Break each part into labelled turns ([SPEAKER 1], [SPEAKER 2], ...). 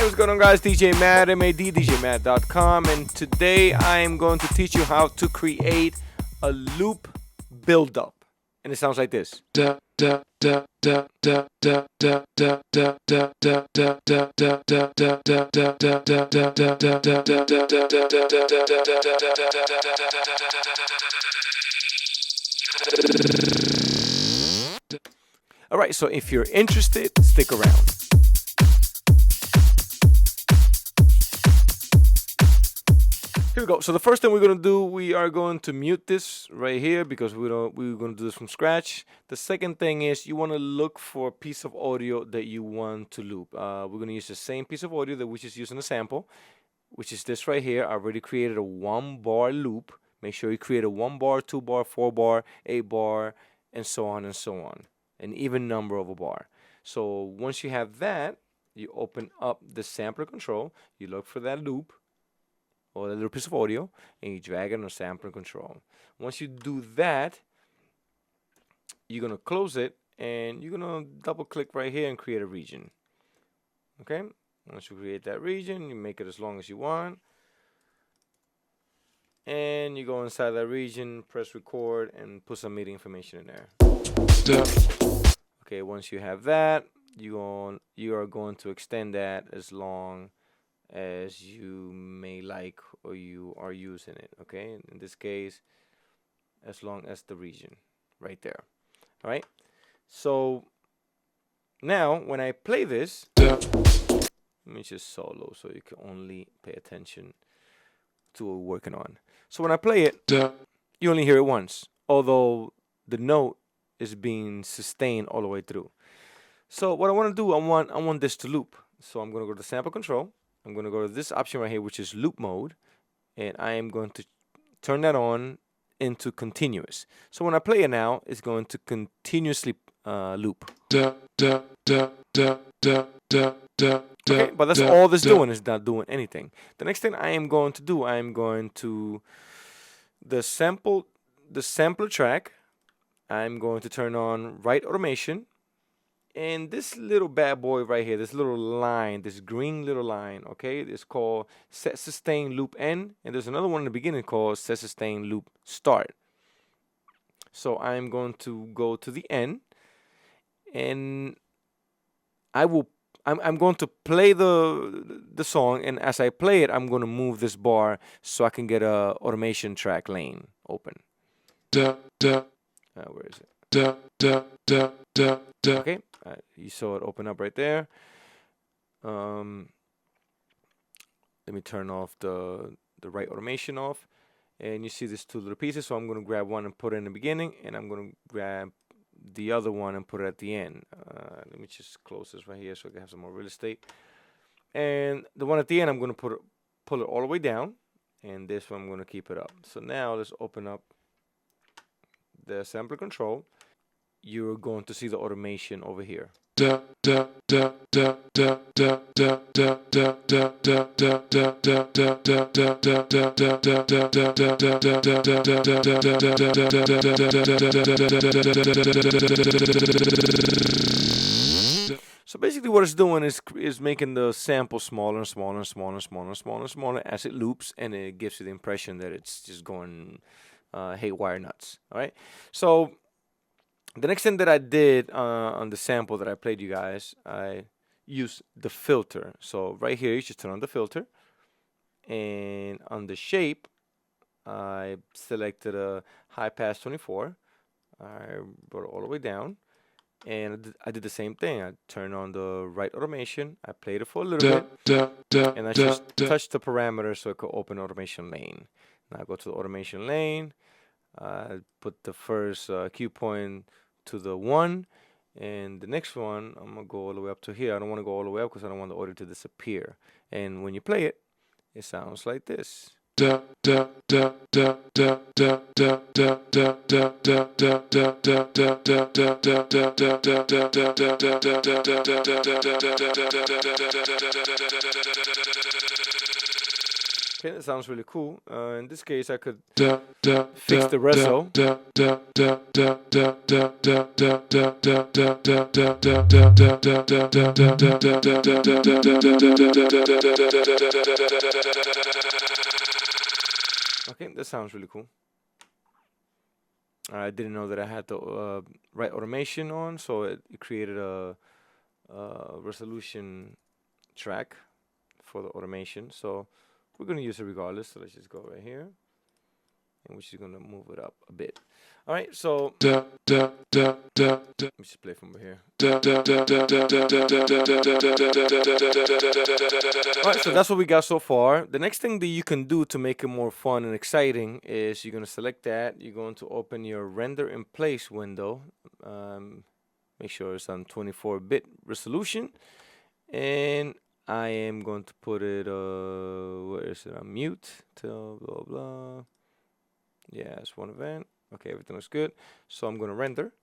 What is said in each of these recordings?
[SPEAKER 1] what's going on, guys? DJ Matt, M-A-D, DJMatt.com, and today I am going to teach you how to create a loop buildup, and it sounds like this. All right, so if you're interested, stick around. Here we go. So the first thing we're going to do, we are going to mute this right here because we're going to do this from scratch. The second thing is you want to look for a piece of audio that you want to loop. We're going to use the same piece of audio that we just used in the sample, which is this right here. I already created a 1-bar loop. Make sure you create a 1-bar, 2-bar, 4-bar, 8-bar, and so on and so on. An even number of a bar. So once you have that, you open up the sampler control, you look for that loop or a little piece of audio, and you drag it on the sampler control. Once you do that, you're gonna close it, and you're gonna double click right here and create a region. Okay? Once you create that region, you make it as long as you want. And you go inside that region, press record, and put some MIDI information in there. Okay, once you have that, you are going to extend that as long as you may like or you are using it. Okay, in this case, as long as the region right there. All right, so now when I play this, let me just solo so you can only pay attention to what we're working on. So when I play it, you only hear it once, although the note is being sustained all the way through. So what I want to do, I want this to loop. So I'm going to go to sample control. I'm going to go to this option right here, which is loop mode, and I am going to turn that on into continuous. So when I play it now, it's going to continuously loop. Okay, but that's all this doing, is not doing anything. The next thing I am going to do, I am going to the sampler track. I'm going to turn on write automation, and this little bad boy right here, this little line, this green little line, okay, it's called set sustain loop end, and there's another one in the beginning called set sustain loop start. So I'm going to go to the end, and I'm going to play the song, and as I play it, I'm going to move this bar so I can get a automation track lane open. Where is it? Okay, you saw it open up right there. Let me turn off the write automation off, and you see these two little pieces. So I'm going to grab one and put it in the beginning, and I'm going to grab the other one and put it at the end. Let me just close this right here so I can have some more real estate. And the one at the end, I'm going to pull it all the way down, and this one I'm going to keep it up. So now let's open up the sampler control. You're going to see the automation over here. So basically what it's doing is making the sample smaller and smaller and smaller and smaller and smaller and smaller as it loops, and it gives you the impression that it's just going haywire nuts. All right, so the next thing that I did on the sample that I played you guys, I used the filter. So right here, you just turn on the filter, and on the shape, I selected a high pass 24. I brought it all the way down, and I did the same thing. I turned on the write automation. I played it for a little bit, and I just touched the parameter so it could open automation lane. Now I go to the automation lane. I put the first cue point to the 1, and the next one I'm gonna go all the way up to here. I don't want to go all the way up because I don't want the audio to disappear. And when you play it, it sounds like this. Okay, that sounds really cool. In this case, I could fix the reso. Okay, that sounds really cool. I didn't know that I had the right automation on, so it created a resolution track for the automation. So we're going to use it regardless. So let's just go right here, and we're just going to move it up a bit. All right, so let me just play from over here. All right, so that's what we got so far. The next thing that you can do to make it more fun and exciting is you're going to select that. You're going to open your render in place window. Make sure it's on 24-bit resolution, and I am going to put it where is it, on mute till blah blah. Yeah, it's one event. Okay, everything looks good. So I'm going to render,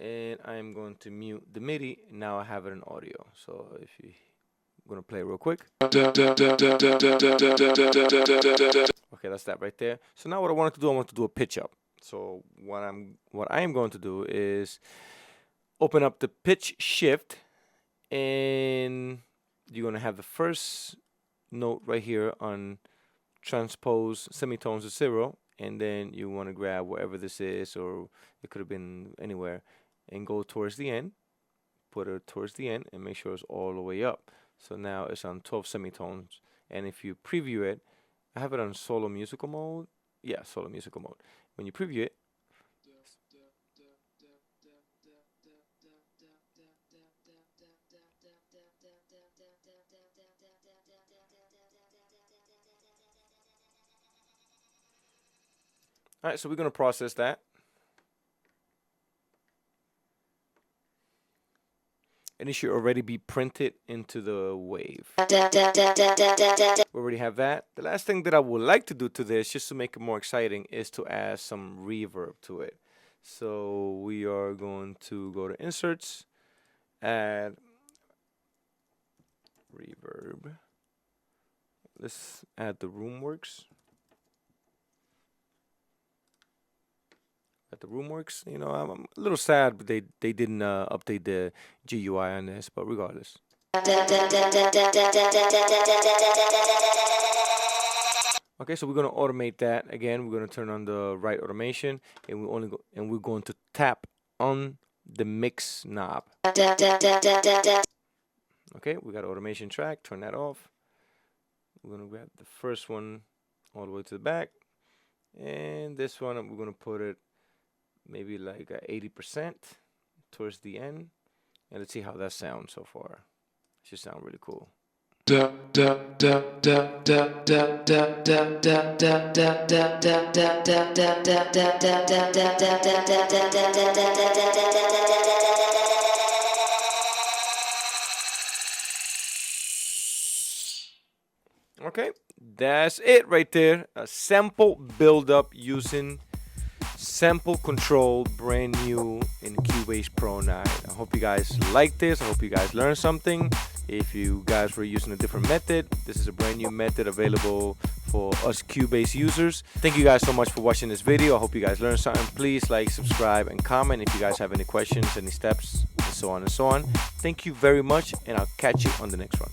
[SPEAKER 1] and I'm going to mute the MIDI. Now I have it in audio. So if you, I'm going to play real quick. Okay, that's that right there. So now what I want to do, I want to do a pitch up. So what I am going to do is open up the pitch shift, and you're going to have the first note right here on transpose semitones to 0, and then you want to grab wherever this is, or it could have been anywhere, and go towards the end, put it towards the end, and make sure it's all the way up. So now it's on 12 semitones, and if you preview it, I have it on solo musical mode. Yeah, solo musical mode. When you preview it, all right, so we're going to process that. And it should already be printed into the wave. We already have that. The last thing that I would like to do to this, just to make it more exciting, is to add some reverb to it. So we are going to go to Inserts, add reverb. Let's add the Roomworks. At the Roomworks, you know, I'm a little sad, but they didn't update the GUI on this, but regardless. Okay, so we're gonna automate that again. We're gonna turn on the right automation, and we're going to tap on the mix knob. Okay, we got automation track. Turn that off. We're gonna grab the first one all the way to the back, and this one we're gonna put it maybe like 80% towards the end, and let's see how that sounds so far. It should sound really cool. Okay, that's it right there. A sample build-up using sample control, brand new in Cubase Pro 9. I hope you guys like this. I hope you guys learned something. If you guys were using a different method, this is a brand new method available for us Cubase users. Thank you guys so much for watching this video. I hope you guys learned something. Please like, subscribe, and comment if you guys have any questions, any steps, and so on and so on. Thank you very much, and I'll catch you on the next one.